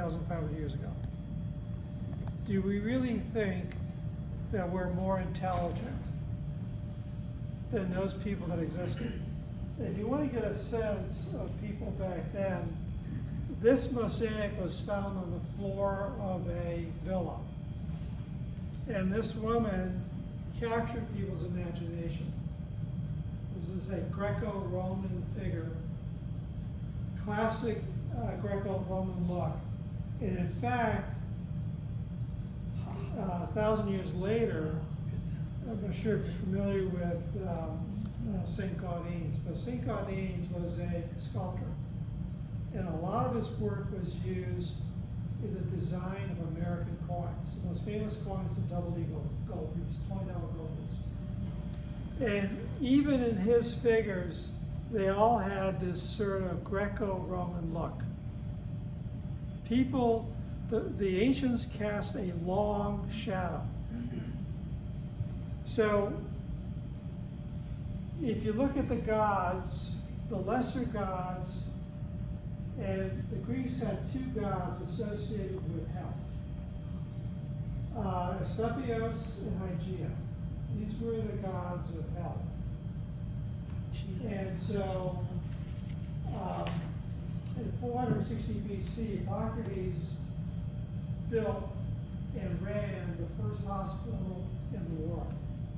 3,500 years ago. Do we really think that we're more intelligent than those people that existed? If you want to get a sense of people back then, this mosaic was found on the floor of a villa. And this woman captured people's imagination. This is a Greco-Roman figure, classic Greco-Roman look. And in fact, 1,000 years later, I'm not sure if you're familiar with St. Gaudens, but St. Gaudens was a sculptor. And a lot of his work was used in the design of American coins. The most famous coin is the double eagle gold piece, $20 gold piece. And even in his figures, they all had this sort of Greco-Roman look. People, the ancients cast a long shadow. So if you look at the gods, the lesser gods, and the Greeks had two gods associated with health, Asclepios and Hygeia. These were the gods of health. And so in 460 BC, Hippocrates built and ran the first hospital in the world,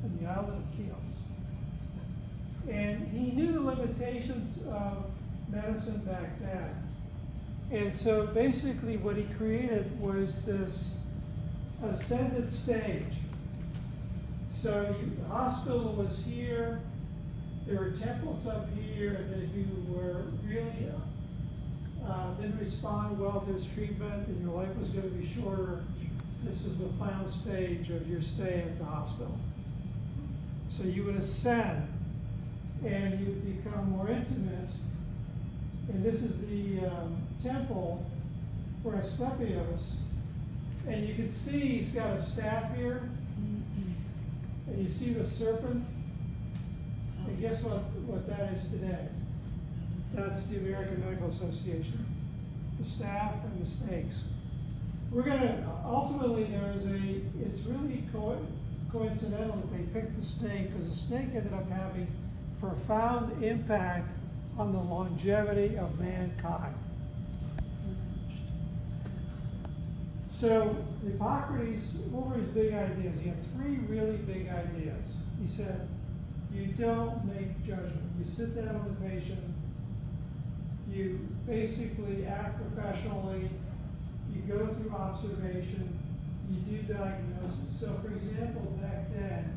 in the island of Chios. And he knew the limitations of medicine back then. And so basically what he created was this ascended stage. So the hospital was here, there were temples up here, and if you were really didn't respond well to his treatment and your life was going to be shorter, this was the final stage of your stay at the hospital. So you would ascend and you would become more intimate. And this is the temple for Asclepios. And you can see he's got a staff here. And you see the serpent. And guess what that is today? That's the American Medical Association. The staff and the snakes. We're going to, ultimately it's really coincidental that they picked the snake because the snake ended up having profound impact on the longevity of mankind. So Hippocrates, what were his big ideas? He had three really big ideas. He said, you don't make judgment. You sit down with the patient, you basically act professionally, you go through observation, you do diagnosis. So for example, back then,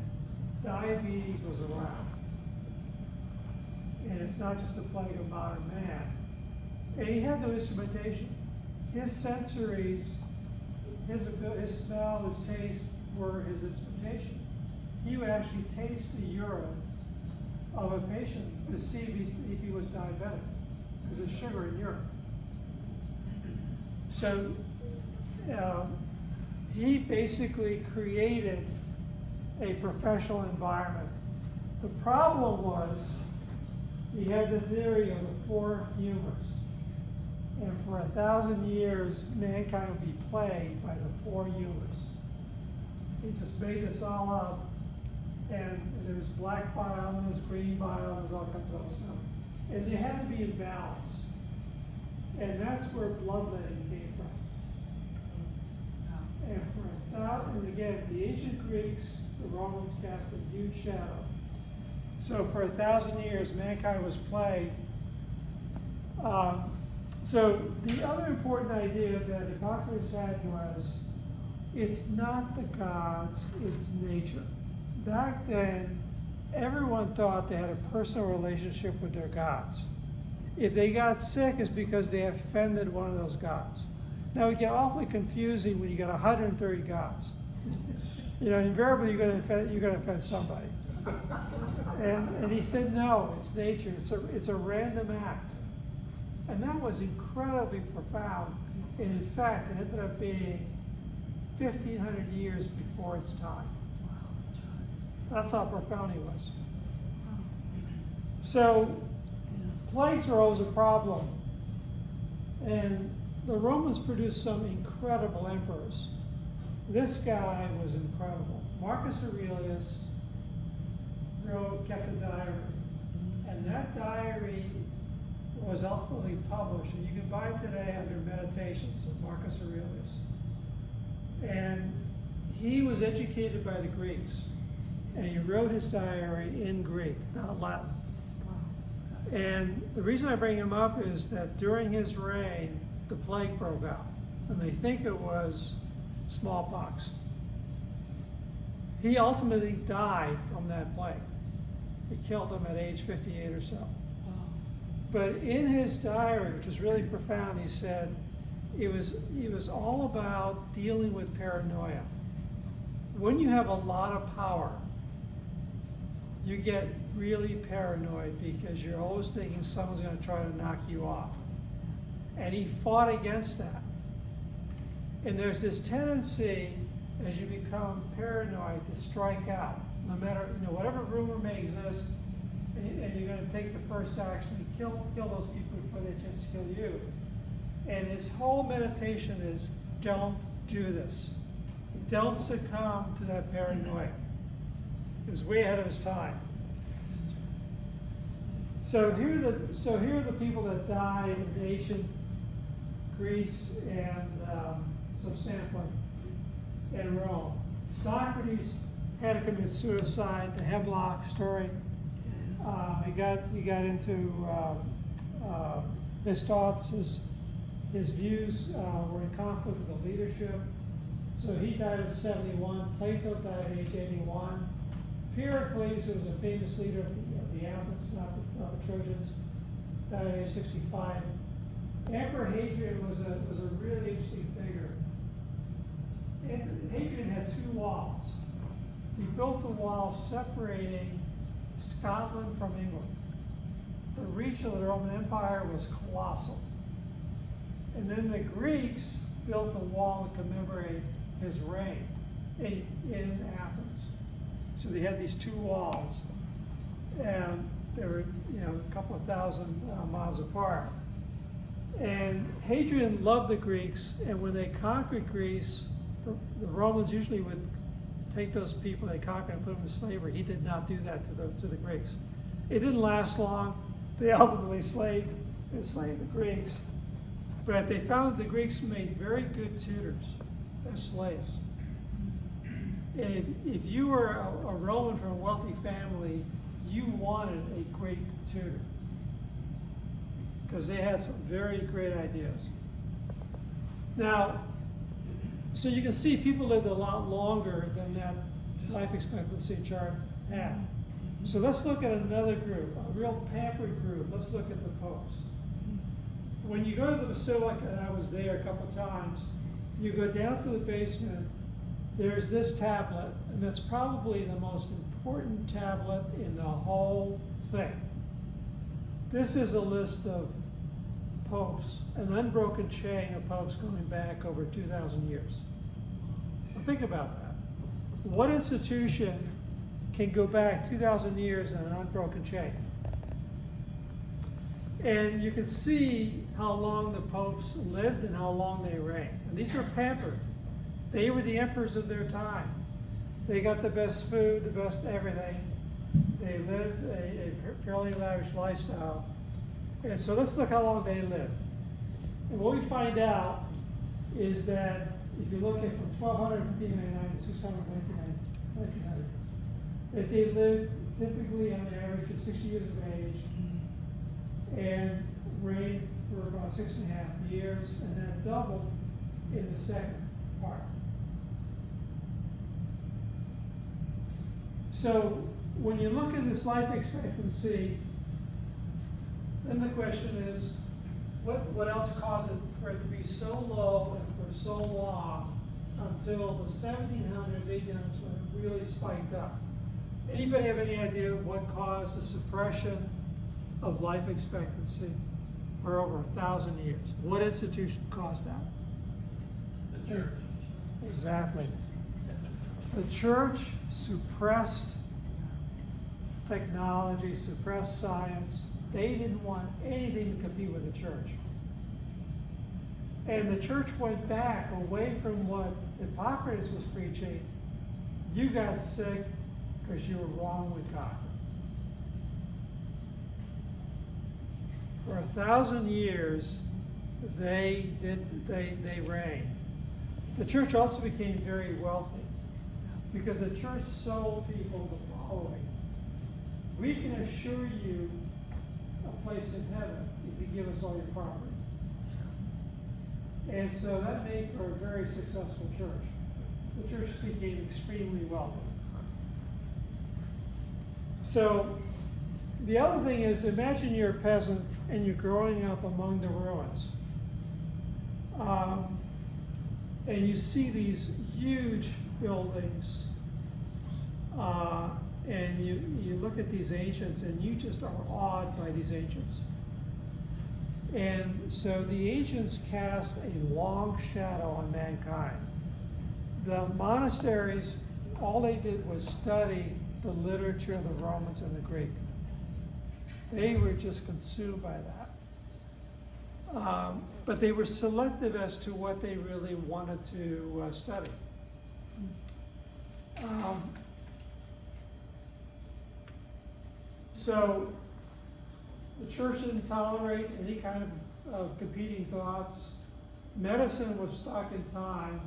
diabetes was around. And it's not just a plague of modern man. And he had no instrumentation. His sensories, his smell, his taste were his instrumentation. He would actually taste the urine of a patient to see if he was diabetic, because there's sugar in urine. So he basically created a professional environment. The problem was he had the theory of the four humors. And for 1,000 years, mankind would be plagued by the four humors. He just made this all up. And there was black bile, there was green bile, there was all kinds of other stuff. And they had to be in balance. And that's where bloodletting came from. And and again, the ancient Greeks, the Romans cast a huge shadow. So for 1,000 years, mankind was plagued. So the other important idea that Hippocrates had was, it's not the gods, it's nature. Back then, everyone thought they had a personal relationship with their gods. If they got sick, it's because they offended one of those gods. Now, it get awfully confusing when you got 130 gods. You know, invariably you're going to offend somebody. And he said, no, it's nature. It's a random act. And that was incredibly profound. And in fact, it ended up being 1,500 years before its time. That's how profound he was. So plagues are always a problem. And the Romans produced some incredible emperors. This guy was incredible. Marcus Aurelius kept a diary, and that diary was ultimately published, and you can buy it today under Meditations of Marcus Aurelius. And he was educated by the Greeks, and he wrote his diary in Greek, not Latin. And the reason I bring him up is that during his reign, the plague broke out, and they think it was smallpox. He ultimately died from that plague. It killed him at age 58 or so. But in his diary, which is really profound, he said it was all about dealing with paranoia. When you have a lot of power, you get really paranoid because you're always thinking someone's going to try to knock you off. And he fought against that. And there's this tendency, as you become paranoid, to strike out. No matter, whatever rumor may exist, and you're going to take the first action to kill those people before they just kill you. And his whole meditation is, don't do this. Don't succumb to that paranoia. He was way ahead of his time. So here are the people that died in ancient Greece and some sampling in Rome. Socrates had to commit suicide. The Hemlock story. He got into his thoughts, his views were in conflict with the leadership. So he died at 71. Plato died at age 81. Pericles, who was a famous leader of the Athens, not the Trojans, died at age 65. Emperor Hadrian was a really interesting figure. Hadrian had two walls. He built the wall separating Scotland from England. The reach of the Roman Empire was colossal. And then the Greeks built a wall to commemorate his reign in Athens. So they had these two walls, and they were a couple of thousand miles apart. And Hadrian loved the Greeks, and when they conquered Greece, the Romans usually would take those people they conquered and put them in slavery. He did not do that to the Greeks. It didn't last long. They ultimately enslaved the Greeks. But they found that the Greeks made very good tutors as slaves. And if you were a Roman from a wealthy family, you wanted a great tutor, because they had some very great ideas. Now, so you can see people lived a lot longer than that life expectancy chart had. So let's look at another group, a real pampered group. Let's look at the popes. When you go to the Basilica, and I was there a couple times, you go down to the basement, there's this tablet, and that's probably the most important tablet in the whole thing. This is a list of popes, an unbroken chain of popes going back over 2,000 years. Now think about that. What institution can go back 2,000 years in an unbroken chain? And you can see how long the popes lived and how long they reigned. And these were pampered. They were the emperors of their time. They got the best food, the best everything. They lived a fairly lavish lifestyle. And so let's look how long they lived. And what we find out is that if you look at from 1299 to 600, 1900, that they lived typically on an average of 60 years of age and reigned for about 6.5 years, and then doubled in the second part. So when you look at this life expectancy, then the question is, what else caused it for it to be so low and for so long until the 1700s, 1800s when it really spiked up? Anybody have any idea what caused the suppression of life expectancy for over 1,000 years? What institution caused that? The church. Exactly. The church suppressed technology, suppressed science. They didn't want anything to compete with the church. And the church went back away from what Hippocrates was preaching. You got sick because you were wrong with God. For 1,000 years, they reigned. The church also became very wealthy because the church sold people the following: we can assure you a place in heaven if you give us all your property. And so that made for a very successful church. The church became extremely wealthy. So the other thing is, imagine you're a peasant and you're growing up among the ruins. And you see these huge buildings, and you look at these ancients and you just are awed by these ancients. And so the ancients cast a long shadow on mankind. The monasteries, all they did was study the literature of the Romans and the Greek. They were just consumed by that. But they were selective as to what they really wanted to study. So the church didn't tolerate any kind of competing thoughts. Medicine was stuck in time,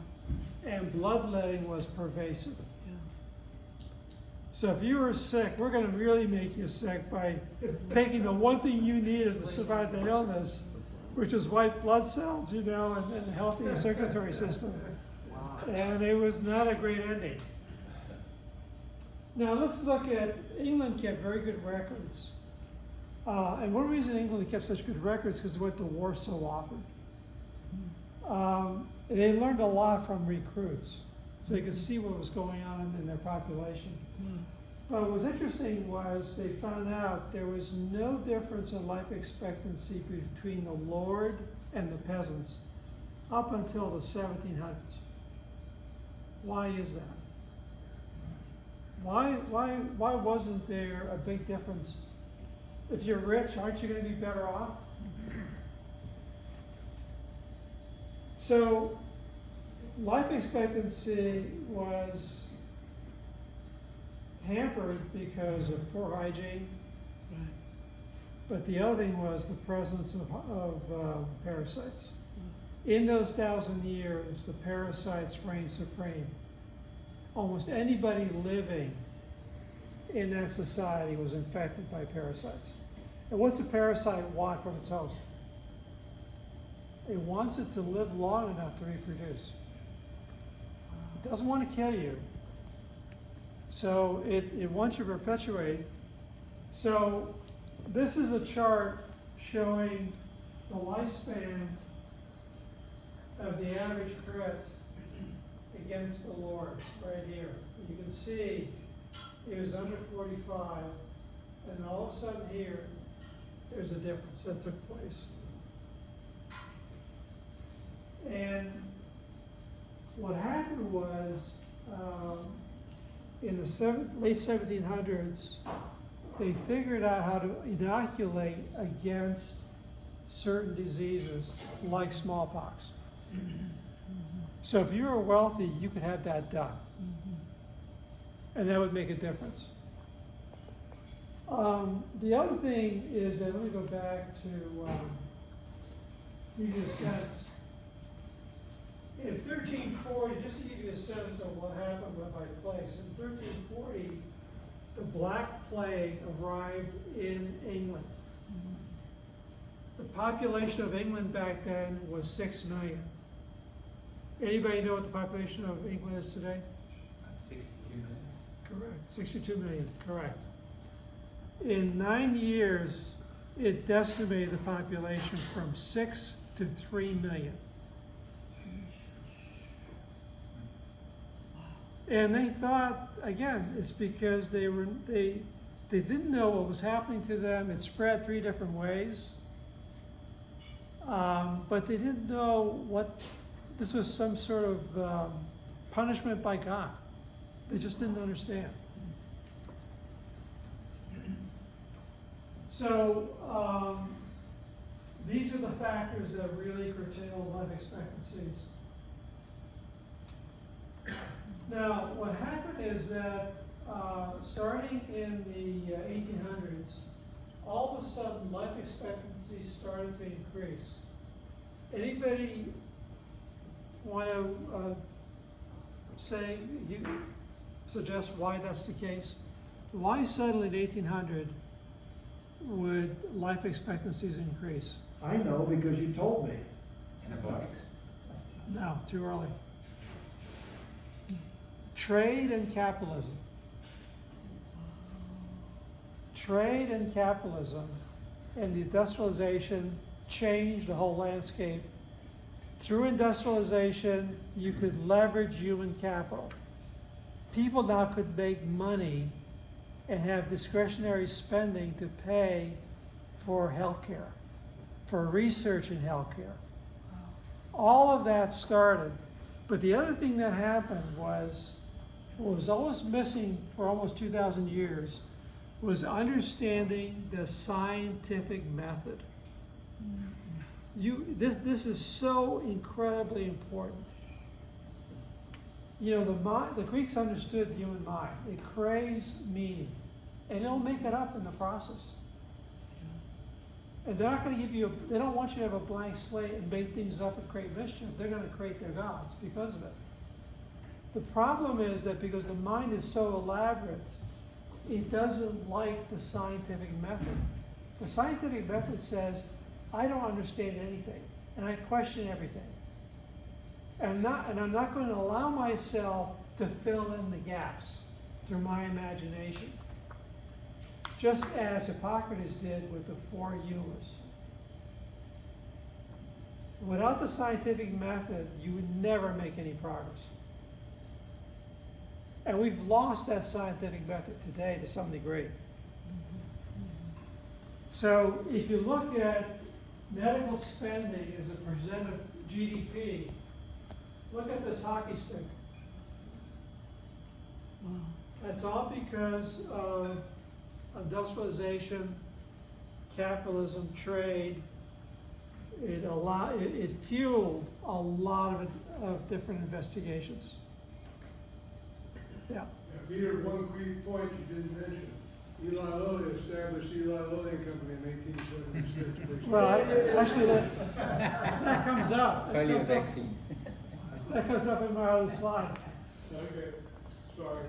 and bloodletting was pervasive. So if you were sick, we're going to really make you sick by taking the one thing you needed to survive the illness, which is white blood cells, and a healthy circulatory system. And it was not a great ending. Now let's look at, England kept very good records. And one reason England kept such good records is because they went to war so often. They learned a lot from recruits, so they could see what was going on in their population. But what was interesting was they found out there was no difference in life expectancy between the lord and the peasants up until the 1700s. Why is that? Why wasn't there a big difference? If you're rich, aren't you going to be better off? So life expectancy was hampered because of poor hygiene. But the other thing was the presence of parasites. In those 1,000 years, the parasites reigned supreme. Almost anybody living in that society was infected by parasites. And what's a parasite want from its host? It wants it to live long enough to reproduce. It doesn't want to kill you. So it wants you to perpetuate. So this is a chart showing the lifespan of the average crit against the Lord right here. You can see it was under 45, and all of a sudden here, there's a difference that took place. And what happened was, in the late 1700s, they figured out how to inoculate against certain diseases like smallpox. So if you were wealthy, you could have that done. And that would make a difference. The other thing is that, let me go back to give you a sense. In 1340, just to give you a sense of what happened by place, in 1340, the Black Plague arrived in England. The population of England back then was 6 million. Anybody know what the population of England is today? 62 million. Correct, 62 million, correct. In 9 years, it decimated the population from 6 to 3 million. And they thought, again, it's because they didn't know what was happening to them. It spread 3 different ways. But they didn't know what, this was some sort of punishment by God. They just didn't understand. So these are the factors that really curtail life expectancies. Now, what happened is that starting in the 1800s, all of a sudden life expectancy started to increase. Anybody want to suggest why that's the case? Why suddenly in 1800 would life expectancies increase? I know because you told me. Antibiotics. No, too early. Trade and capitalism. Trade and capitalism and the industrialization changed the whole landscape. Through industrialization, you could leverage human capital. People now could make money and have discretionary spending to pay for healthcare, for research in healthcare. All of that started. But the other thing that happened was, what was almost missing for almost 2,000 years, was understanding the scientific method. This is so incredibly important. You know, the Greeks understood the human mind. It craves meaning, and it'll make it up in the process. And they're not going to give you, they don't want you to have a blank slate and make things up and create mischief. They're going to create their gods because of it. The problem is that because the mind is so elaborate, it doesn't like the scientific method. The scientific method says, I don't understand anything, and I question everything. And I'm not going to allow myself to fill in the gaps through my imagination. Just as Hippocrates did with the 4 humors. Without the scientific method, you would never make any progress. And we've lost that scientific method today to some degree. So if you look at medical spending as a percent of GDP, look at this hockey stick. That's all because of industrialization, capitalism, trade. It fueled a lot of different investigations. Yeah. Peter, one quick point you didn't mention. Eli Lilly established Eli Lilly and Company in 1876. Well, actually, that comes up. That comes up in my other slide. Okay, sorry.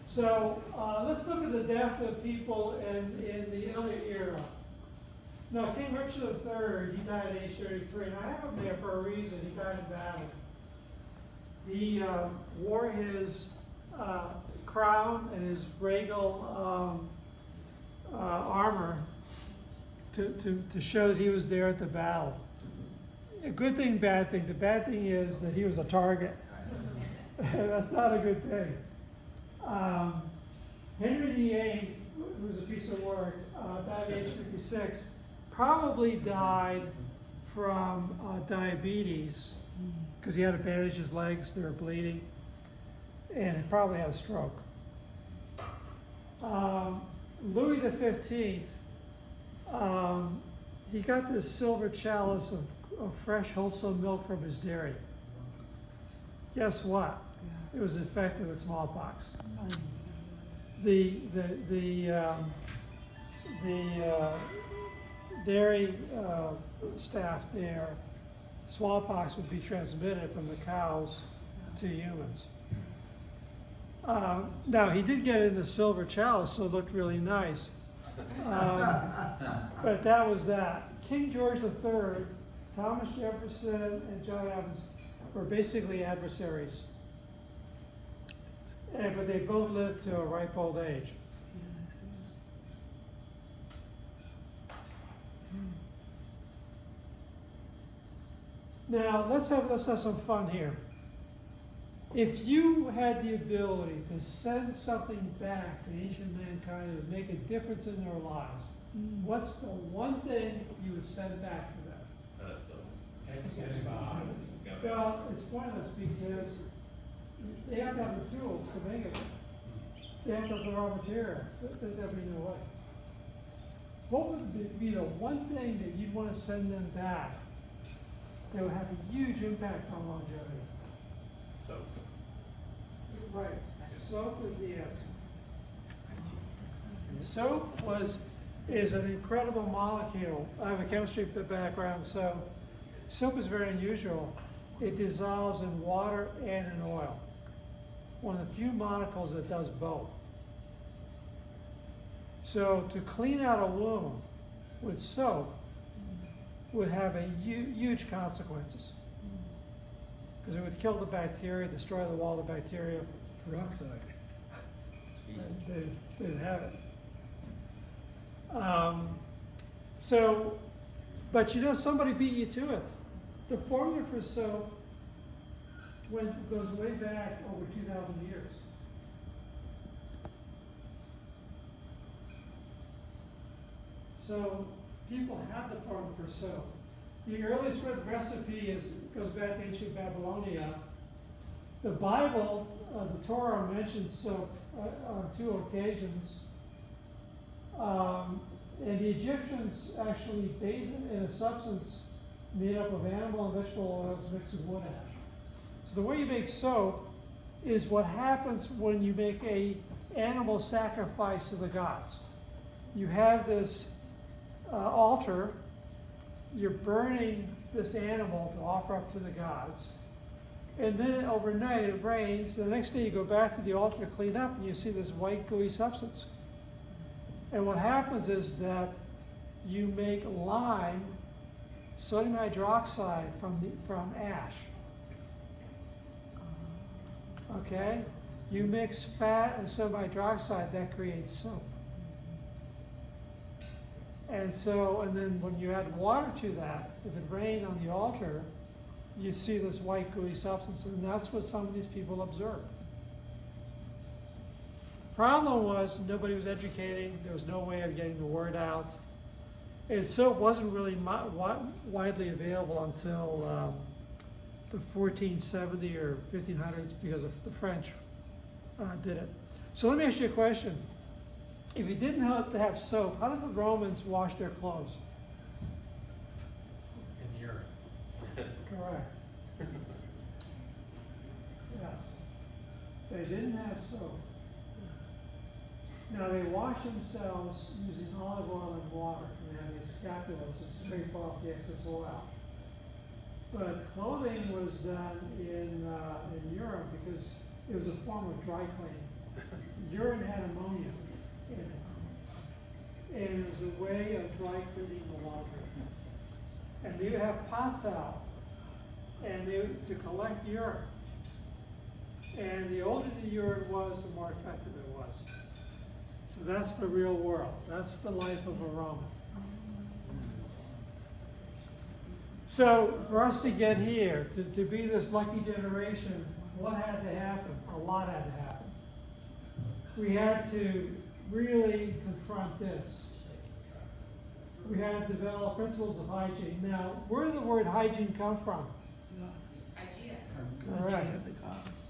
So let's look at the death of people in the early era. Now, King Richard III, he died at age 33, and I have him there for a reason. He died in battle. He wore his crown and his regal armor to show that he was there at the battle. A good thing, bad thing. The bad thing is that he was a target. That's not a good thing. Henry VIII, who was a piece of work, died at age 56, probably died from diabetes because he had to bandage his legs, they were bleeding, and he probably had a stroke. Louis XV, he got this silver chalice of fresh, wholesome milk from his dairy. Guess what? It was infected with smallpox. The dairy staff there, smallpox would be transmitted from the cows to humans. Now, he did get it in the silver chalice, so it looked really nice. But that was that. King George III, Thomas Jefferson, and John Adams were basically adversaries. But they both lived to a ripe old age. Now, let's have some fun here. If you had the ability to send something back to ancient mankind that would make a difference in their lives, what's the one thing you would send back to them? Well, it's pointless because they have to have the tools to make it. They have to have the raw materials. There'll be no way. what would be the one thing that you'd want to send them back that would have a huge impact on longevity? So, Right, soap is the answer. Soap is an incredible molecule. I have a chemistry background, so soap is very unusual. It dissolves in water and in oil. One of the few molecules that does both. So to clean out a wound with soap would have a huge consequences. Because it would kill the bacteria, destroy the wall of bacteria. Peroxide. They'd have it. But you know, somebody beat you to it. The formula for soap goes way back over 2,000 years. So people had the formula for soap. The earliest written recipe goes back to ancient Babylonia. The Bible, the Torah mentions soap on 2 occasions. And the Egyptians actually bathed it in a substance made up of animal and vegetable oils mixed with wood ash. So the way you make soap is what happens when you make a animal sacrifice to the gods. You have this altar, you're burning this animal to offer up to the gods. And then overnight it rains, and the next day you go back to the altar to clean up and you see this white gooey substance. And what happens is that you make lime, sodium hydroxide from ash. Okay? You mix fat and sodium hydroxide, that creates soap. And then when you add water to that, if it rained on the altar, you see this white gooey substance, and that's what some of these people observed. Problem was, nobody was educating, there was no way of getting the word out. And soap wasn't really widely available until the 1470 or 1500s because of the French did it. So let me ask you a question. If you didn't have to have soap, how did the Romans wash their clothes? in urine. Correct. Yes. They didn't have soap. Now they wash themselves using olive oil and water, and they have these scapulas that scrape off the excess oil. But clothing was done in urine because it was a form of dry cleaning. Urine had ammonia in it, and it was a way of dry cleaning the laundry. And they would have pots out, and to collect urine. And the older the urine was, the more effective it was. So that's the real world. That's the life of a Roman. So for us to get here, to be this lucky generation, what had to happen? A lot had to happen. We had to really confront this. We had to develop principles of hygiene. Now, where did the word hygiene come from? All right.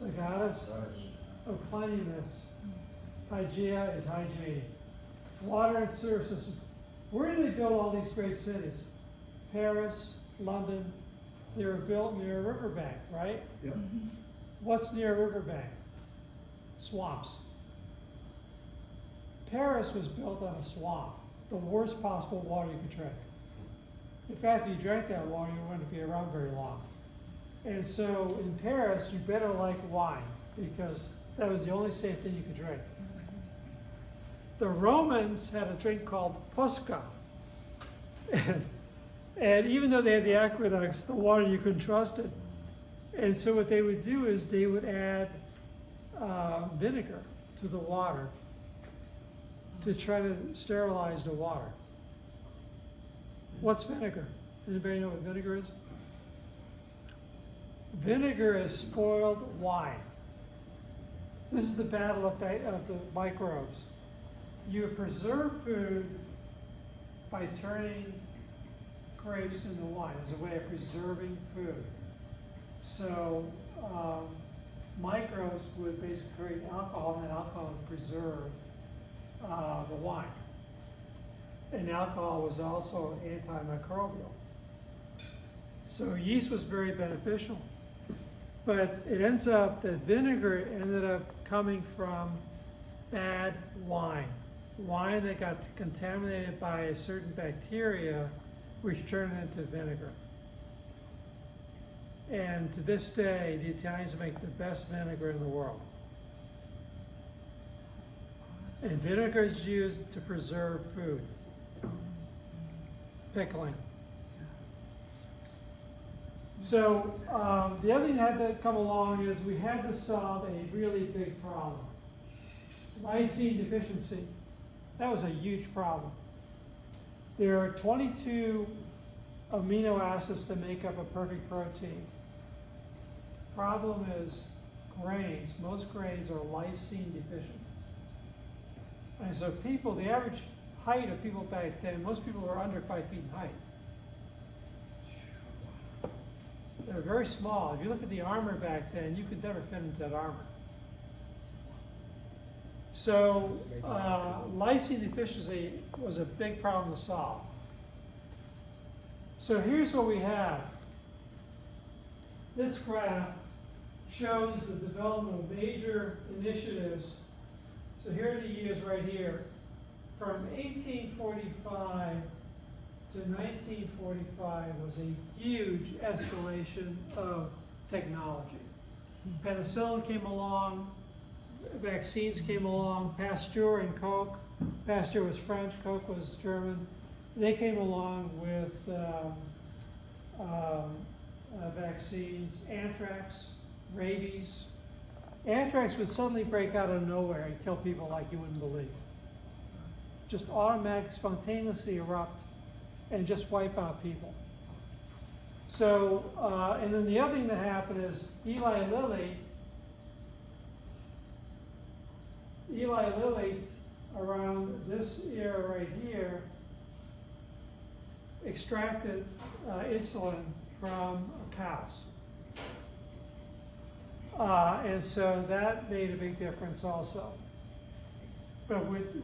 The goddess of cleanliness. Hygeia is hygiene. Water and sewer system. Where did they build all these great cities? Paris, London. They were built near a riverbank, right? Yep. What's near a riverbank? Swamps. Paris was built on a swamp. The worst possible water you could drink. In fact, if you drank that water, you wouldn't be around very long. And so in Paris, you better like wine because that was the only safe thing you could drink. The Romans had a drink called Posca. And even though they had the aqueducts, the water, you couldn't trust it. And so what they would do is they would add vinegar to the water to try to sterilize the water. What's vinegar? Anybody know what vinegar is? Vinegar is spoiled wine. This is the battle of the microbes. You preserve food by turning grapes into wine as a way of preserving food. So microbes would basically create alcohol, and that alcohol would preserve the wine. And alcohol was also antimicrobial. So yeast was very beneficial. But it ends up that vinegar ended up coming from bad wine. Wine that got contaminated by a certain bacteria, which turned it into vinegar. And to this day, the Italians make the best vinegar in the world. And vinegar is used to preserve food. Pickling. So the other thing that had to come along is we had to solve a really big problem. Lysine deficiency. That was a huge problem. There are 22 amino acids to make up a perfect protein. Problem is grains. Most grains are lysine deficient. And so people, the average height of people back then, most people were under 5 feet in height. They were very small. If you look at the armor back then, you could never fit into that armor. So lysine deficiency was a big problem to solve. So here's what we have. This graph shows the development of major initiatives. So here are the years right here. From 1845 to 1945 was a huge escalation of technology. Penicillin came along, vaccines came along, Pasteur and Koch. Pasteur was French, Koch was German. They came along with vaccines, anthrax, rabies. Anthrax would suddenly break out of nowhere and kill people like you wouldn't believe. Just automatic, spontaneously erupt and just wipe out people. So, and then the other thing that happened is Eli Lilly, around this era right here, extracted insulin from cows. And so that made a big difference also. But with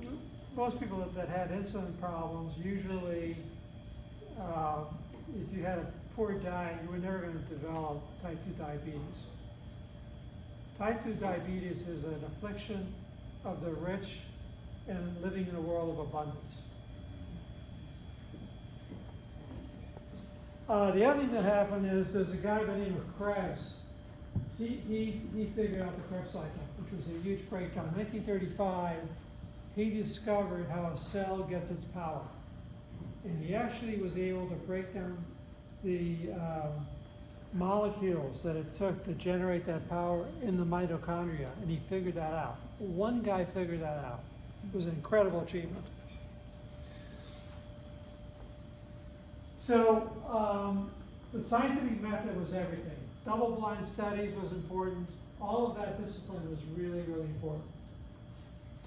most people that had insulin problems, usually if you had a poor diet, you were never going to develop type 2 diabetes. Type 2 diabetes is an affliction of the rich and living in a world of abundance. The other thing that happened is there's a guy by the name of Krebs. He figured out the Krebs cycle, which was a huge breakdown. In 1935, he discovered how a cell gets its power. And he actually was able to break down the molecules that it took to generate that power in the mitochondria, and he figured that out. One guy figured that out. It was an incredible achievement. So the scientific method was everything. Double-blind studies was important. All of that discipline was really, really important.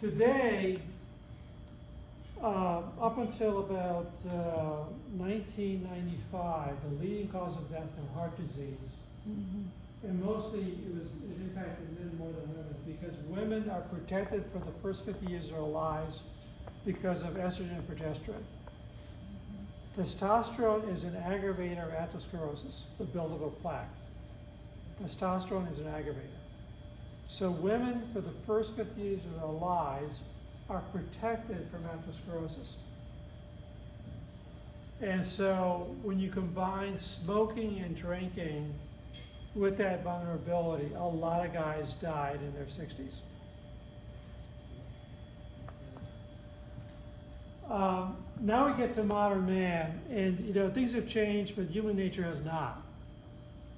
Today, up until about 1995, the leading cause of death was heart disease. And mostly it impacted men more than women, because women are protected for the first 50 years of their lives because of estrogen and progesterone. Testosterone is an aggravator of atherosclerosis, the buildup of plaque. Testosterone is an aggravator. So women, for the first 50 years of their lives, are protected from atherosclerosis. And so when you combine smoking and drinking with that vulnerability, a lot of guys died in their 60s. Now we get to modern man, and things have changed, but human nature has not.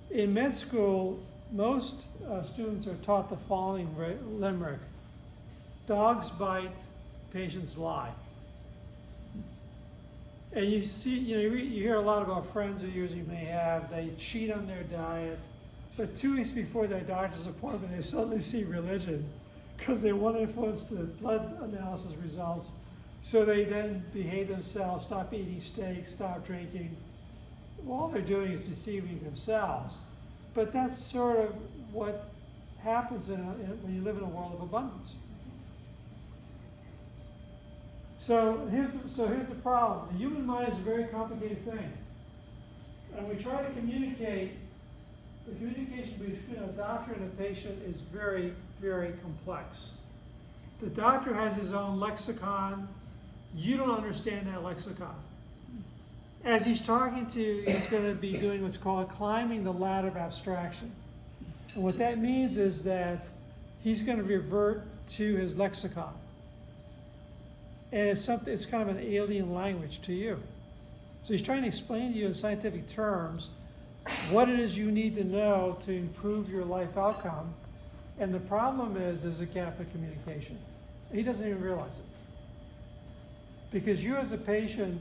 In med school, most students are taught the following limerick: dogs bite, patients lie. And you see, you hear a lot about friends of yours you may have, they cheat on their diet, but 2 weeks before their doctor's appointment, they suddenly see religion because they want to influence the blood analysis results. So they then behave themselves, stop eating steak, stop drinking. All they're doing is deceiving themselves. But that's sort of what happens when you live in a world of abundance. So here's the problem. The human mind is a very complicated thing. And we try to communicate, the communication between a doctor and a patient is very, very complex. The doctor has his own lexicon. You don't understand that lexicon. As he's talking to you, he's going to be doing what's called climbing the ladder of abstraction. And what that means is that he's going to revert to his lexicon. And it's kind of an alien language to you. So he's trying to explain to you in scientific terms what it is you need to know to improve your life outcome. And the problem is there's a gap in communication. He doesn't even realize it. Because you as a patient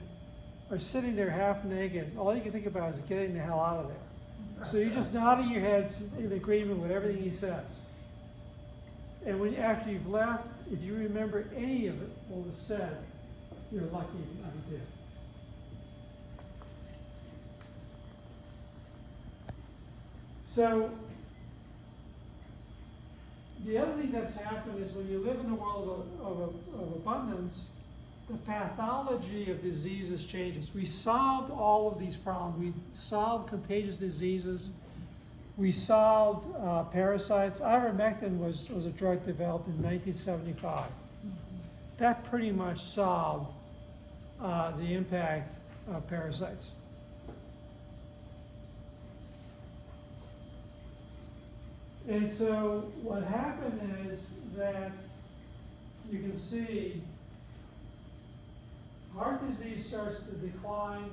are sitting there half naked. All you can think about is getting the hell out of there. So you're just nodding your heads in agreement with everything he says. And when after you've left, if you remember any of it, what was said, you're lucky if you did. So the other thing that's happened is when you live in a world of abundance, the pathology of diseases changes. We solved all of these problems. We solved contagious diseases. We solved parasites. Ivermectin was a drug developed in 1975. That pretty much solved the impact of parasites. And so what happened is that you can see heart disease starts to decline,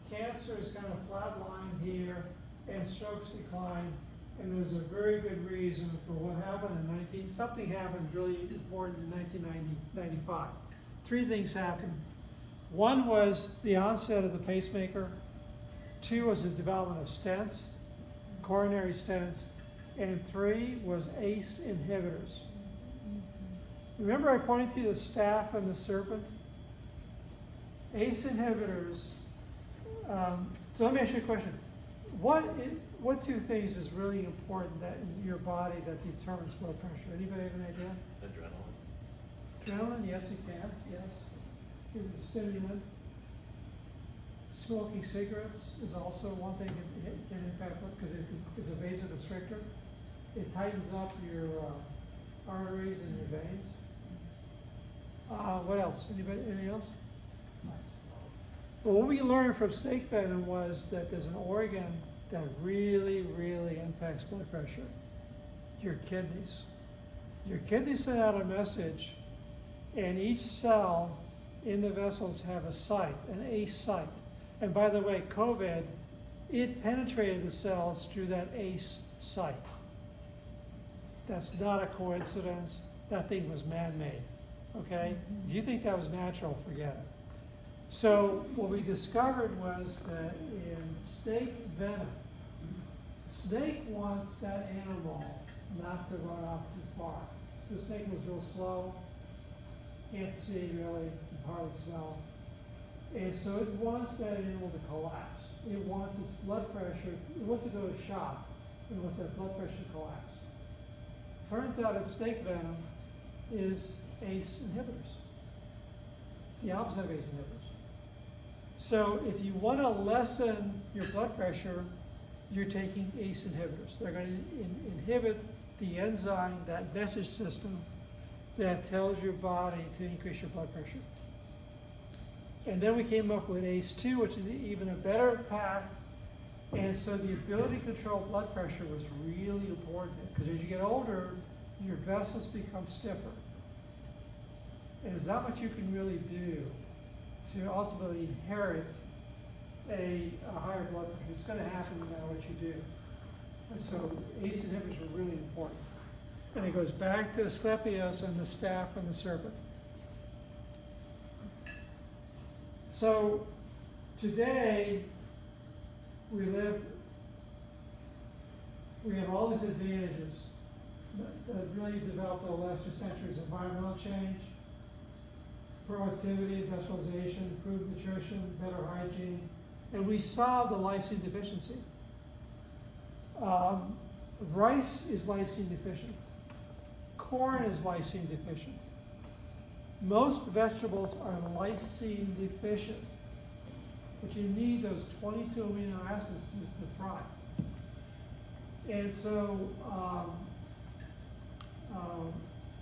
cancer is kind of flatlined here, and strokes decline. And there's a very good reason for what happened in something happened really important in 1995. Three things happened. One was the onset of the pacemaker. Two was the development of stents, coronary stents. And three was ACE inhibitors. Remember I pointed to the staff and the serpent? ACE inhibitors. So let me ask you a question. What two things is really important that in your body that determines blood pressure? Anybody have an idea? Adrenaline. Adrenaline, yes, it can. Yes. It's a stimulant. Smoking cigarettes is also one thing that can impact because it's a vasoconstrictor. It tightens up your arteries and your veins. What else? Anything else? Well, what we learned from snake venom was that there's an organ that really, really impacts blood pressure. Your kidneys. Your kidneys send out a message, and each cell in the vessels have a site, an ACE site. And by the way, COVID, it penetrated the cells through that ACE site. That's not a coincidence. That thing was man-made, okay? If you think that was natural, forget it. So what we discovered was that in snake venom, snake wants that animal not to run off too far. The snake was real slow, can't see really, hardly smell. And so it wants that animal to collapse. It wants its blood pressure, it wants to go to shock. It wants that blood pressure to collapse. Turns out that snake venom is ACE inhibitors. The opposite of ACE inhibitors. So if you want to lessen your blood pressure, you're taking ACE inhibitors. They're going to inhibit the enzyme, that message system that tells your body to increase your blood pressure. And then we came up with ACE2, which is even a better path. And so the ability to control blood pressure was really important because as you get older, your vessels become stiffer. And there's not much you can really do to ultimately inherit a higher blood pressure. It's going to happen no matter what you do. And so ACE inhibitors are really important. And it goes back to Asclepius and the staff and the serpent. So today we have all these advantages that really developed over the last 2 centuries: environmental change, productivity, industrialization, improved nutrition, better hygiene, and we solved the lysine deficiency. Rice is lysine deficient. Corn is lysine deficient. Most vegetables are lysine deficient, but you need those 22 amino acids to thrive. And so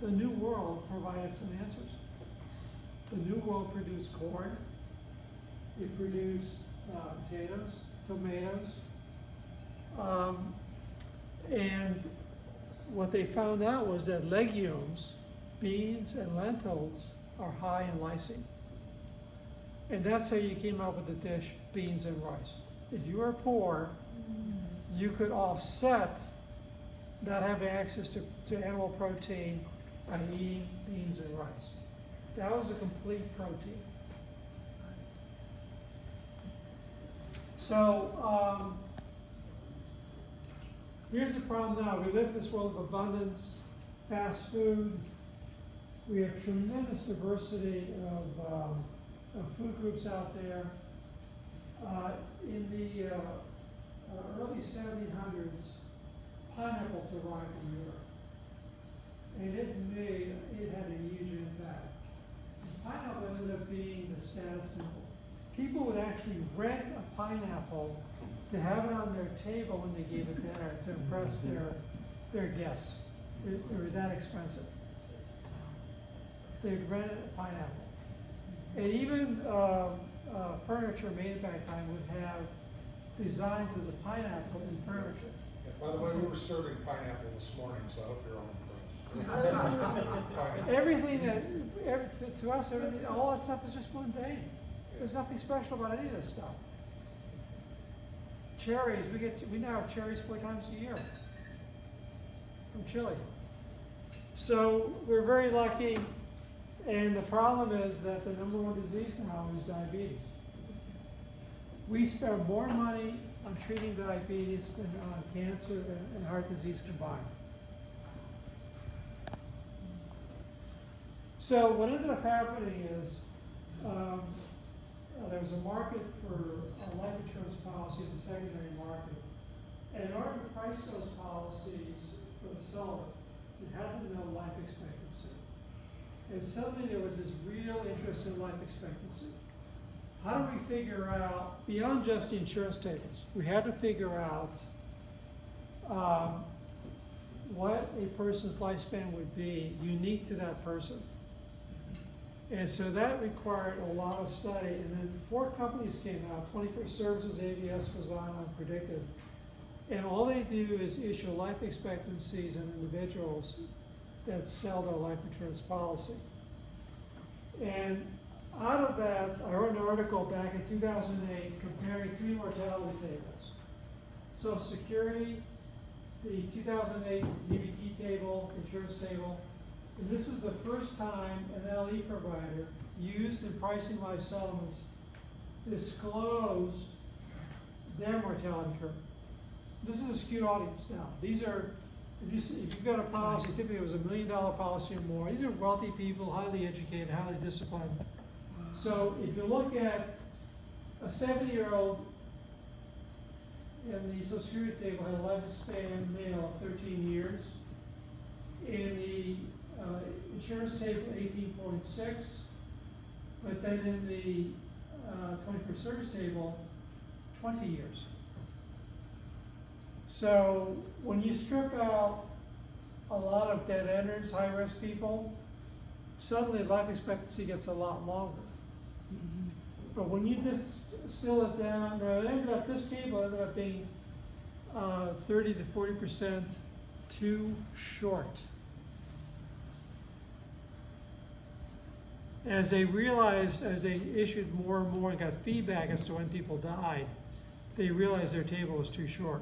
the New World provided some answers. The New World produced corn. It produced potatoes, tomatoes. And what they found out was that legumes, beans and lentils, are high in lysine. And that's how you came up with the dish, beans and rice. If you were poor, you could offset not having access to animal protein by eating beans and rice. That was a complete protein. So here's the problem now. We live in this world of abundance, fast food. We have tremendous diversity of food groups out there. In the early 1700s, pineapples arrived in Europe. And it had a huge impact. The pineapple ended up being the status symbol. People would actually rent a pineapple to have it on their table when they gave a dinner to impress their guests. It was that expensive. They'd rent a pineapple. And even furniture made at that time would have designs of the pineapple in furniture. Yeah, by the way, we were serving pineapple this morning, so I hope you're all impressed. Everything to us, everything, all that stuff is just mundane. There's nothing special about any of this stuff. Cherries, we now have cherries 4 times a year from Chile. So we're very lucky, and the problem is that the #1 disease now is diabetes. We spend more money on treating diabetes than on cancer and heart disease combined. So what ended up happening is there was a market for a life insurance policy in the secondary market. And in order to price those policies for the seller, you had to know life expectancy. And suddenly there was this real interest in life expectancy. How do we figure out, beyond just the insurance tables, we had to figure out what a person's lifespan would be unique to that person. And so that required a lot of study. And then 4 companies came out, 21st Services, ABS was on Predictive. And all they do is issue life expectancies in individuals that sell their life insurance policy. And out of that, I wrote an article back in 2008 comparing 3 mortality tables. Social Security, the 2008 DVT table, insurance table, and this is the first time an LE provider used in pricing life settlements disclosed their mortality curve. This is a skewed audience now. These are, if you've got a policy, typically it was $1 million policy or more. These are wealthy people, highly educated, highly disciplined. So if you look at a 70-year-old in the Social Security table had a lifespan male of 13 years. In the insurance table, 18.6, but then in the 21st Service table, 20 years. So when you strip out a lot of dead enders, high-risk people, suddenly life expectancy gets a lot longer. But when you distill it down, this table ended up being 30 to 40% too short. As they realized, as they issued more and more and got feedback as to when people died, they realized their table was too short.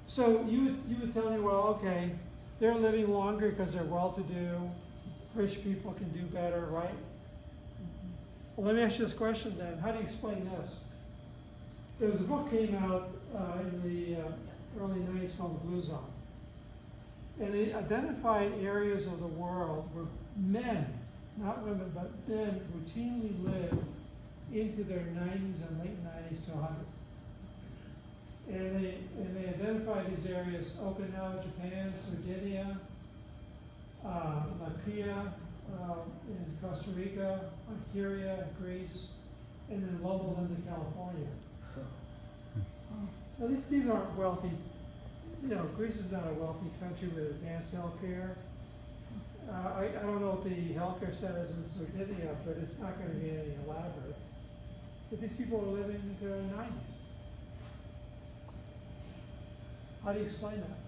So you would tell me, well, okay, they're living longer because they're well-to-do, rich people can do better, right? Well, let me ask you this question then. How do you explain this? There was a book came out in the early 90s called The Blue Zone. And it identified areas of the world where men, not women, but men routinely live into their 90s and late 90s to 100. And they identified these areas: Okinawa, Japan, Sardinia, Lapia, in Costa Rica, Icaria, Greece, and then Loma Linda, California. Now, these aren't wealthy, you know, Greece is not a wealthy country with advanced healthcare. I don't know what the healthcare status is in Sardinia, but it's not gonna be any elaborate. But these people are living into their 90s. How do you explain that?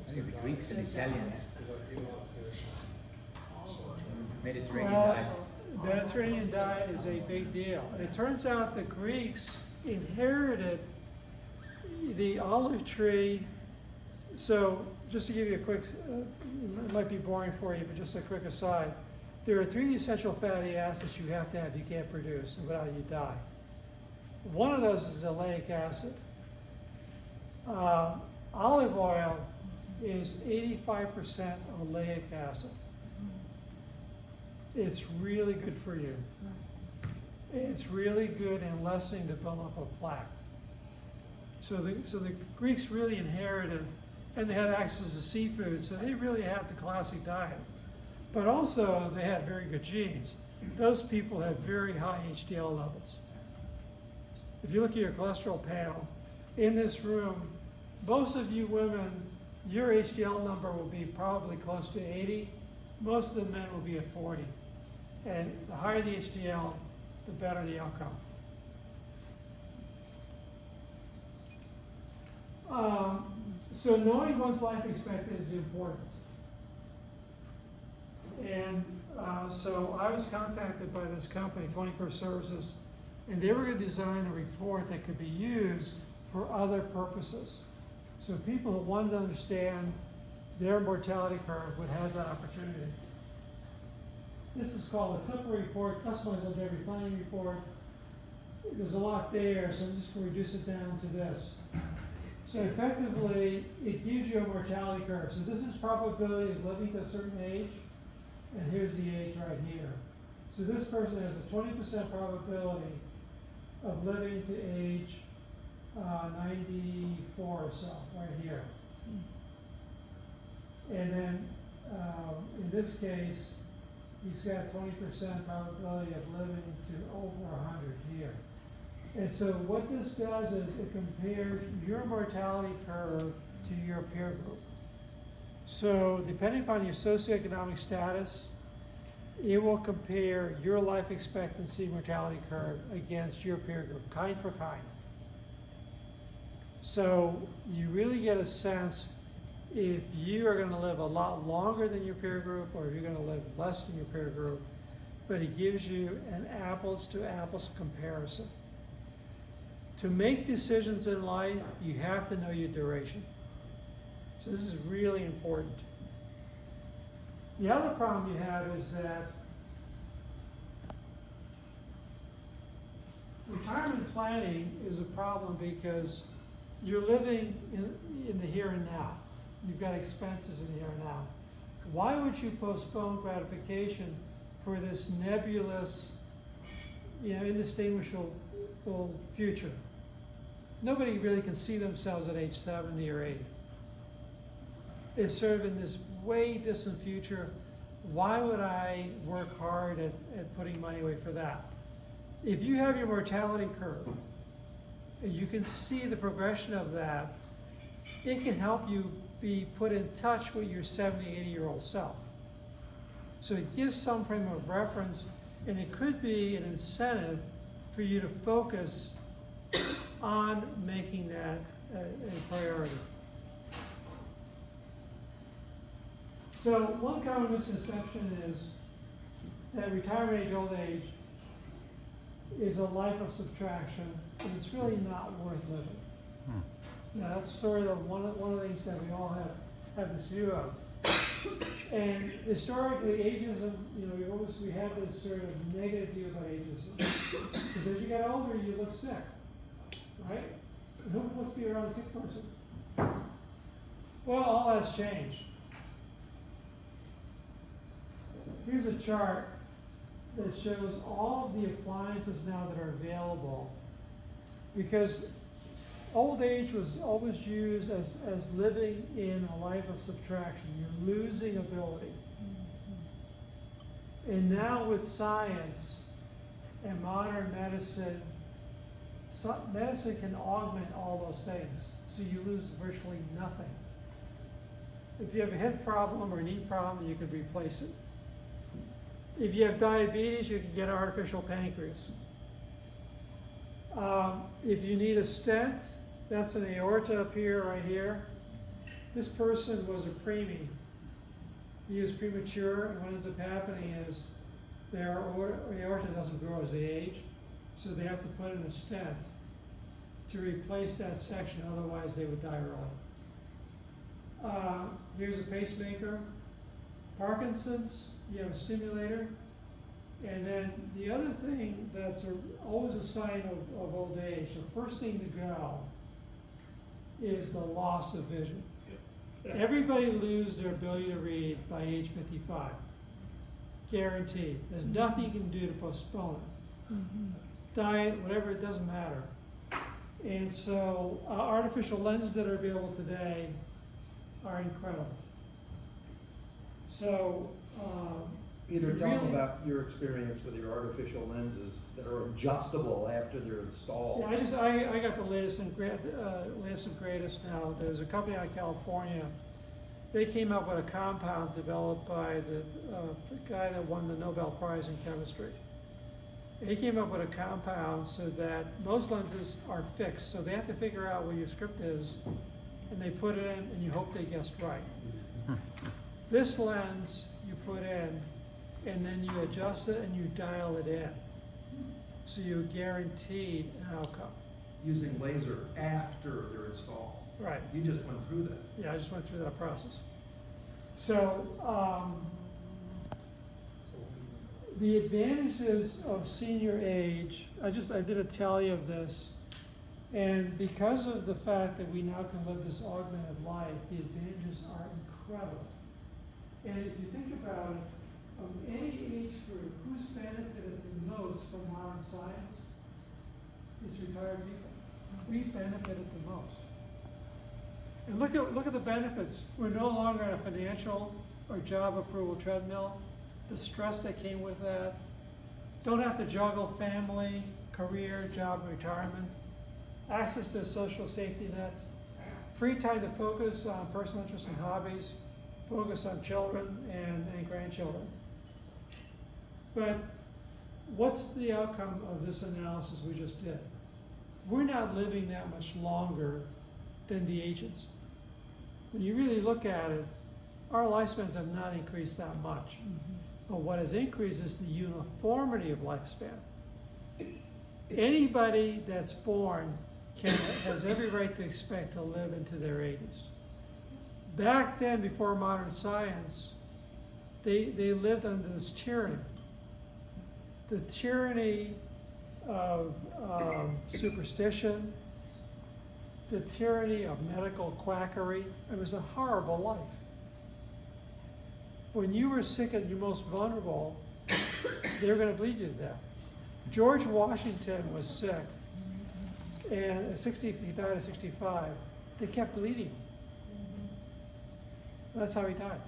I think the Greeks and Italians, Mediterranean Well, diet. Mediterranean diet is a big deal. It turns out the Greeks inherited the olive tree. So just to give you a quick, it might be boring for you, but just a quick aside. There are 3 essential fatty acids you have to have, you can't produce, and without you die. One of those is oleic acid. Olive oil is 85% oleic acid. It's really good for you. It's really good in lessening the buildup of plaque. So the Greeks really inherited, and they had access to seafood, so they really had the classic diet. But also, they had very good genes. Those people had very high HDL levels. If you look at your cholesterol panel, in this room, most of you women, your HDL number will be probably close to 80. Most of the men will be at 40. And the higher the HDL, the better the outcome. So knowing one's life expectancy is important. And so I was contacted by this company, 21st Services, and they were going to design a report that could be used for other purposes. So people who wanted to understand their mortality curve would have that opportunity. This is called a Clipper report, customized longevity planning report. There's a lot there, so I'm just going to reduce it down to this. So effectively, it gives you a mortality curve. So this is probability of living to a certain age, and here's the age right here. So this person has a 20% probability of living to age 94 or so, right here. And then in this case, he's got 20% probability of living to over 100 here. And so what this does is it compares your mortality curve to your peer group. So depending upon your socioeconomic status, it will compare your life expectancy mortality curve against your peer group, kind for kind. So you really get a sense if you are going to live a lot longer than your peer group or if you're going to live less than your peer group, but it gives you an apples to apples comparison. To make decisions in life, you have to know your duration. So this is really important. The other problem you have is that retirement planning is a problem because you're living in the here and now. You've got expenses in the here and now. Why would you postpone gratification for this nebulous, indistinguishable future? Nobody really can see themselves at age 70 or 80. It's sort of in this way distant future. Why would I work hard at putting money away for that? If you have your mortality curve, and you can see the progression of that, it can help you be put in touch with your 70, 80-year-old self. So it gives some frame of reference, and it could be an incentive for you to focus on making that a priority. So one common misconception is that retirement age, old age is a life of subtraction, and it's really not worth living. Now that's sort of one of the things that we all have this view of. And historically, ageism, we have this sort of negative view about ageism. Because as you get older, you look sick, right? And who wants to be around a sick person? Well, all that's changed. Here's a chart that shows all of the appliances now that are available. Because old age was always used as living in a life of subtraction. You're losing ability. And now with science and modern medicine, medicine can augment all those things, so you lose virtually nothing. If you have a hip problem or a knee problem, you can replace it. If you have diabetes, you can get an artificial pancreas. If you need a stent, that's an aorta up here, right here. This person was a preemie. He was premature, and what ends up happening is their aorta doesn't grow as they age, so they have to put in a stent to replace that section, otherwise they would die early. Here's a pacemaker. Parkinson's, you have a stimulator. And then the other thing that's always a sign of old age, the first thing to go is the loss of vision. Everybody loses their ability to read by age 55. Guaranteed. There's nothing you can do to postpone it. Diet, whatever, it doesn't matter. And so artificial lenses that are available today are incredible. So Peter, tell them about your experience with your artificial lenses that are adjustable after they're installed. Yeah, I got the latest and greatest now. There's a company out of California. They came up with a compound developed by the guy that won the Nobel Prize in chemistry. He came up with a compound so that most lenses are fixed, so they have to figure out what your script is, and they put it in, and you hope they guessed right. This lens you put in, and then you adjust it and you dial it in. So you're guaranteed an outcome. Using laser after they're installed. Right. You just went through that. Yeah, I just went through that process. So the advantages of senior age, I did a tally of this, and because of the fact that we now can live this augmented life, the advantages are incredible. And if you think about it, of any age group, who's benefited the most from modern science? It's retired people. We've benefited the most. And look at the benefits. We're no longer on a financial or job approval treadmill. The stress that came with that. Don't have to juggle family, career, job, retirement. Access to social safety nets. Free time to focus on personal interests and hobbies. Focus on children and grandchildren. But what's the outcome of this analysis we just did? We're not living that much longer than the ancients. When you really look at it, our lifespans have not increased that much. But what has increased is the uniformity of lifespan. Anybody that's born has every right to expect to live into their 80s. Back then, before modern science, they lived under this tyranny. The tyranny of superstition, the tyranny of medical quackery. It was a horrible life. When you were sick and you're most vulnerable, they were going to bleed you to death. George Washington was sick, and at 60, he died at 65. They kept bleeding. That's how he died.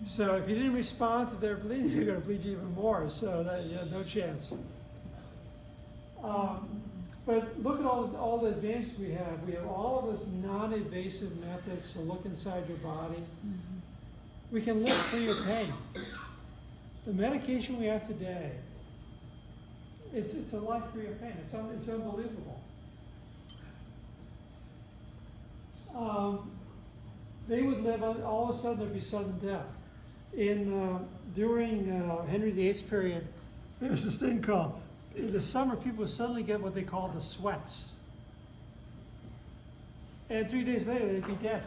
So if you didn't respond to their bleeding, they're going to bleed you even more. So you had no chance. But look at all the advances we have. We have all of this non-invasive methods to look inside your body. We can live free of pain. The medication we have today, it's a life free of pain. It's unbelievable. They would live, all of a sudden there'd be sudden death. During Henry VIII's period, there was this thing called, in the summer people would suddenly get what they called the sweats. And 3 days later they'd be dead.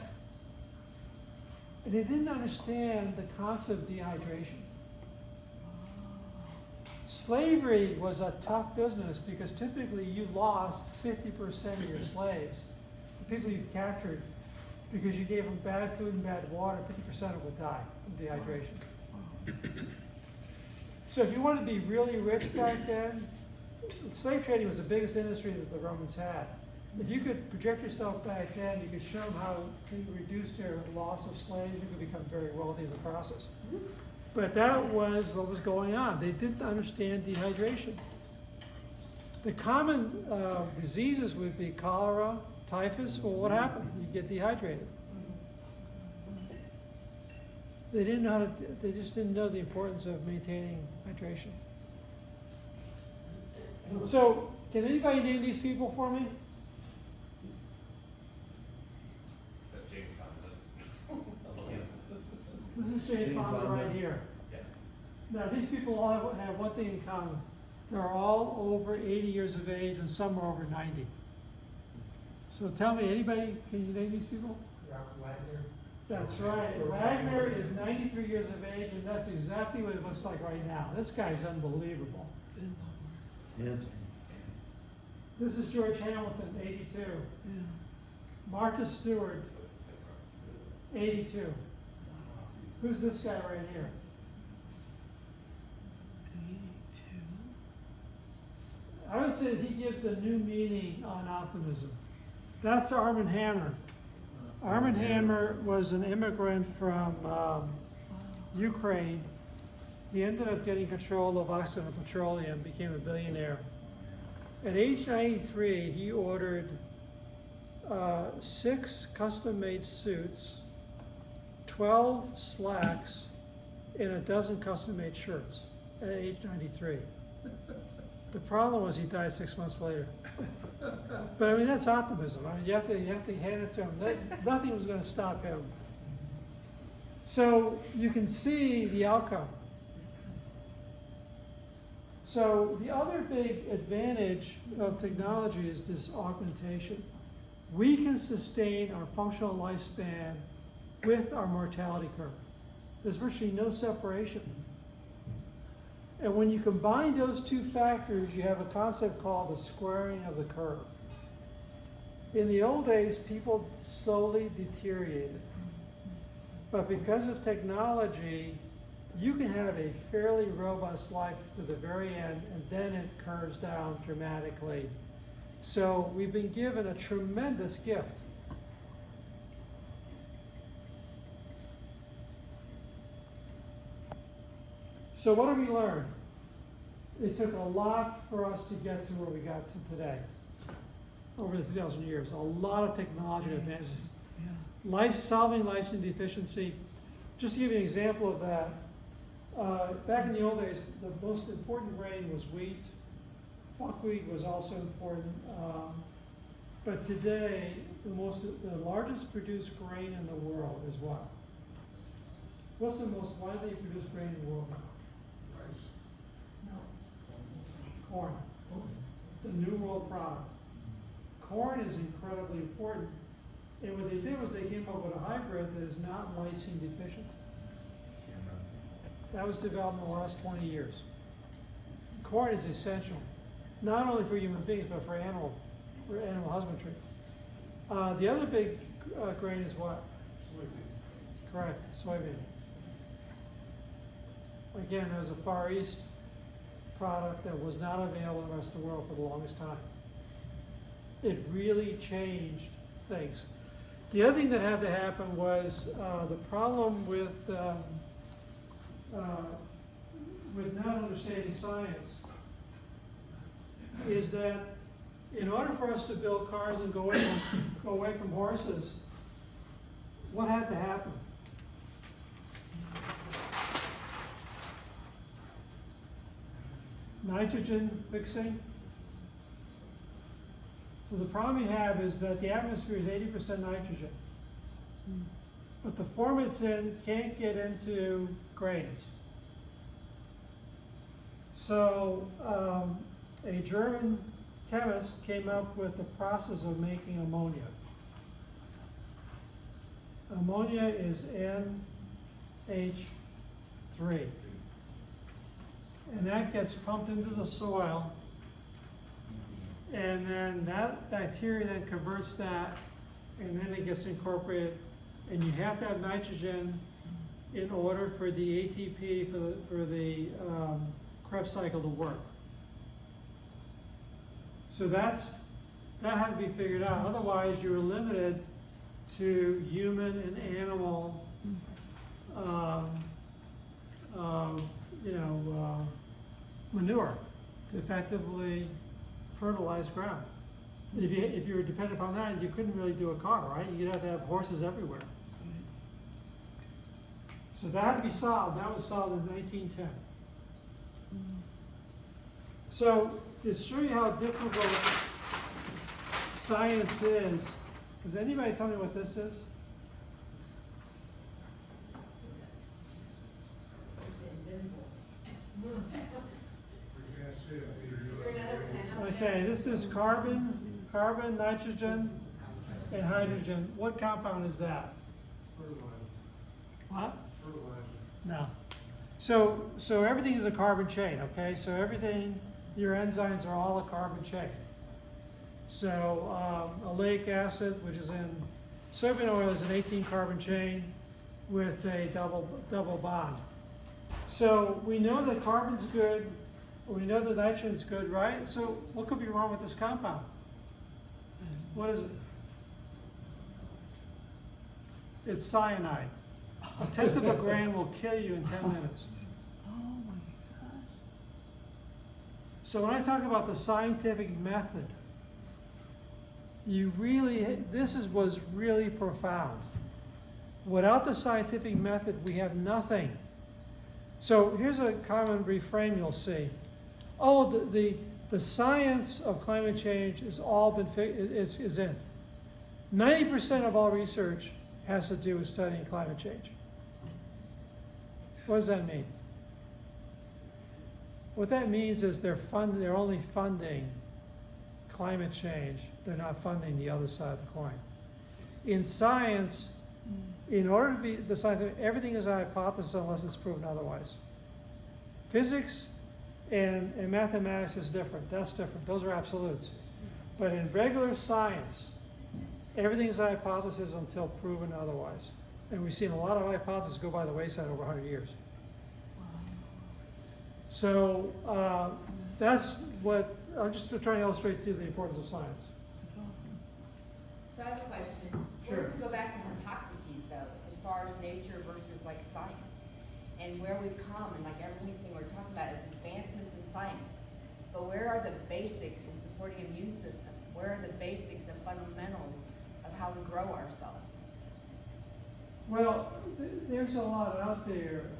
And they didn't understand the concept of dehydration. Slavery was a tough business because typically you lost 50% of your slaves, the people you captured, because you gave them bad food and bad water. 50% of them would die from dehydration. So if you wanted to be really rich back then, slave trading was the biggest industry that the Romans had. If you could project yourself back then, you could show them how to reduce their loss of slaves, you could become very wealthy in the process. But that was what was going on. They didn't understand dehydration. The common diseases would be cholera, typhus. Well, what happened? You get dehydrated. They didn't know how to, they just didn't know the importance of maintaining hydration. So, can anybody name these people for me? This is Jane Fonda right here. Now, these people all have one thing in common. They're all over 80 years of age, and some are over 90. So tell me, anybody, can you name these people? Wagner. That's right. Wagner is 93 years of age, and that's exactly what it looks like right now. This guy's unbelievable. Yes. This is George Hamilton, 82. Martha Stewart, 82. Who's this guy right here? 82. I would say he gives a new meaning on optimism. That's Armand Hammer. Armand Hammer was an immigrant from Ukraine. He ended up getting control of Occidental Petroleum, became a billionaire. At age 93, he ordered 6 custom-made suits, 12 slacks, and a dozen custom-made shirts at age 93. The problem was he died 6 months later. But I mean, that's optimism. I mean, you have to hand it to him. Nothing was going to stop him. So you can see the outcome. So the other big advantage of technology is this augmentation. We can sustain our functional lifespan with our mortality curve. There's virtually no separation. And when you combine those two factors, you have a concept called the squaring of the curve. In the old days, people slowly deteriorated. But because of technology, you can have a fairly robust life to the very end, and then it curves down dramatically. So we've been given a tremendous gift. So what did we learn? It took a lot for us to get to where we got to today, over the 2,000 years. A lot of technology advances. Solving licensing deficiency. Just to give you an example of that, back in the old days, the most important grain was wheat. Buckwheat was also important. But today, the largest produced grain in the world is what? What's the most widely produced grain in the world now? Corn, the new world product. Corn is incredibly important. And what they did was they came up with a hybrid that is not lysine deficient. That was developed in the last 20 years. Corn is essential, not only for human beings, but for animal husbandry. The other big grain is what? Soybean. Correct, soybean. Again, there's a Far East product that was not available in the rest of the world for the longest time. It really changed things. The other thing that had to happen was the problem with not understanding science is that in order for us to build cars and go away from horses, what had to happen? Nitrogen fixing. So the problem you have is that the atmosphere is 80% nitrogen. But the form it's in can't get into grains. So a German chemist came up with the process of making ammonia. Ammonia is NH3. And that gets pumped into the soil, and then that bacteria then converts that, and then it gets incorporated, and you have to have nitrogen in order for the ATP, for the Krebs cycle to work. So that had to be figured out. Otherwise, you were limited to human and animal, manure to effectively fertilize ground. If you were dependent upon that, you couldn't really do a car, right? You'd have to have horses everywhere. So that had to be solved. That was solved in 1910. So to show you how difficult science is, does anybody tell me what this is? Okay, this is carbon, nitrogen, and hydrogen. What compound is that? What? No. So everything is a carbon chain, okay? So everything, your enzymes are all a carbon chain. So oleic acid, which is in soybean oil, is an 18 carbon chain with a double bond. So we know that carbon's good, we know that nitrogen's good, right? So what could be wrong with this compound? What is it? It's cyanide. A tenth of a gram will kill you in 10 minutes. Oh my God. So when I talk about the scientific method, was really profound. Without the scientific method, we have nothing. So here's a common refrain you'll see. Oh, the science of climate change is in. 90% of all research has to do with studying climate change. What does that mean? What that means is they're only funding climate change. They're not funding the other side of the coin. In science, in order to be the scientific, everything is a hypothesis unless it's proven otherwise. Physics and mathematics is different. That's different. Those are absolutes. But in regular science, everything is a hypothesis until proven otherwise. And we've seen a lot of hypotheses go by the wayside over 100 years. So that's what, I'm just trying to illustrate to you the importance of science. So I have a question. Sure. Where do we go back to Hippocrates though, as far as nature versus like science? And where we've come and like everything we're talking about is advancements in science. But where are the basics in supporting immune system? Where are the basics and fundamentals of how we grow ourselves? Well, there's a lot out there.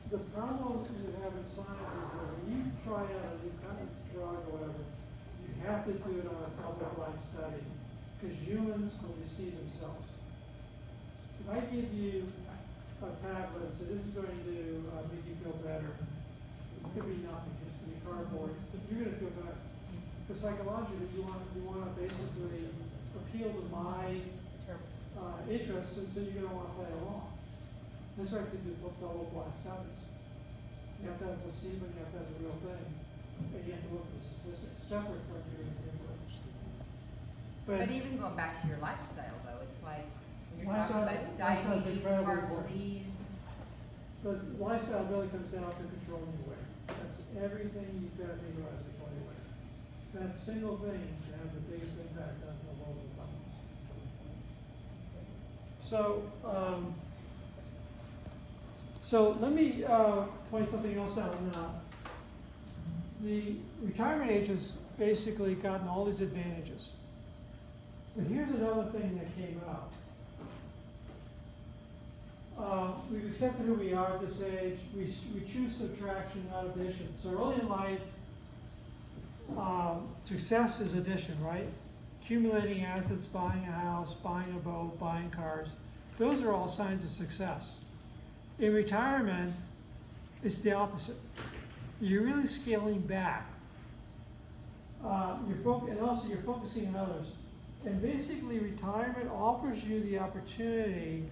The problem you have in science is that when you try out a new kind of drug or whatever, you have to do it on a double-blind study because humans will deceive themselves. If I give you a tablet and say this is going to make you feel better, it could be nothing, just be cardboard, but you're going to feel better. Because psychologically, you want to basically appeal to my interests, and so you're going to want to play along. That's why they do double-blind studies. You have to have a placebo, you have to have a real thing, and you have to look at the statistics separate from your input. But even going back to your lifestyle though, it's like when you're Lifestyle- talking about lifestyle's diabetes, incredibly heart important. disease. But lifestyle really comes down to controlling your weight. That's everything you've got to think about is controlling your weight. That single thing can have the biggest impact on the local economy. So let me point something else out now. The retirement age has basically gotten all these advantages. But here's another thing that came out. We've accepted who we are at this age. We choose subtraction, not addition. So early in life, success is addition, right? Accumulating assets, buying a house, buying a boat, buying cars. Those are all signs of success. In retirement, it's the opposite. You're really scaling back. And also you're focusing on others. And basically retirement offers you the opportunity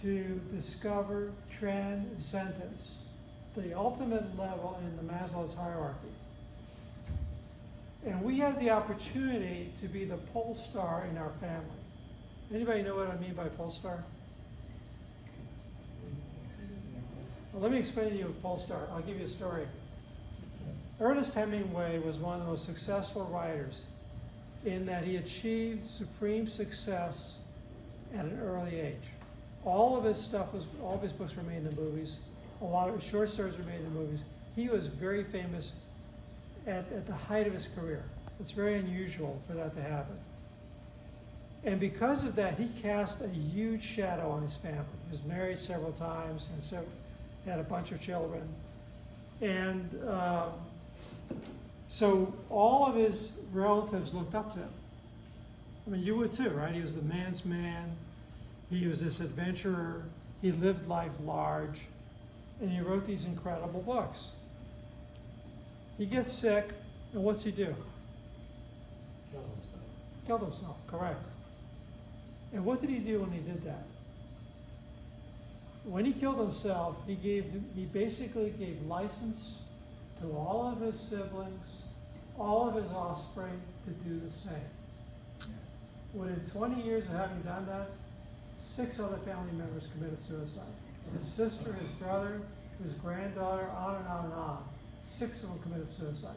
to discover transcendence, the ultimate level in the Maslow's hierarchy. And we have the opportunity to be the pole star in our family. Anybody know what I mean by pole star? Well, let me explain to you a pole star. I'll give you a story. Ernest Hemingway was one of the most successful writers in that he achieved supreme success at an early age. All of his books were made into movies. A lot of his short stories were made into movies. He was very famous at the height of his career. It's very unusual for that to happen. And because of that, he cast a huge shadow on his family. He was married several times and so had a bunch of children. And so all of his relatives looked up to him. I mean, you would too, right? He was the man's man. He was this adventurer. He lived life large. And he wrote these incredible books. He gets sick, and what's he do? Killed himself, correct. And what did he do when he did that? When he killed himself, he basically gave license to all of his siblings, all of his offspring to do the same. Within 20 years of having done that, 6 other family members committed suicide. His sister, his brother, his granddaughter, on and on and on. 6 of them committed suicide.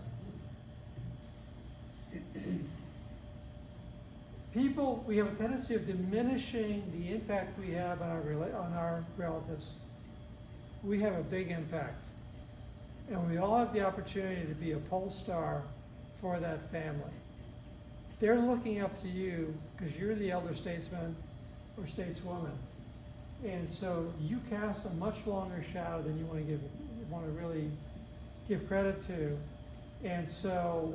People, we have a tendency of diminishing the impact we have on our relatives. We have a big impact. And we all have the opportunity to be a pole star for that family. They're looking up to you because you're the elder statesman or stateswoman. And so you cast a much longer shadow than you want to really give credit to. And so,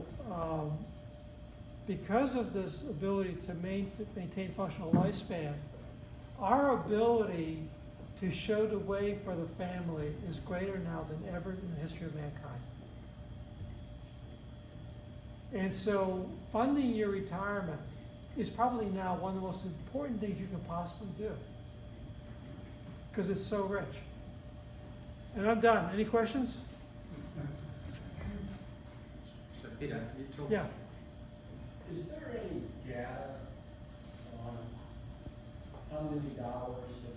because of this ability to maintain functional lifespan, our ability to show the way for the family is greater now than ever in the history of mankind. And so funding your retirement is probably now one of the most important things you can possibly do, because it's so rich. And I'm done. Any questions? So Peter, you talk. Yeah. Is there any data on how many dollars the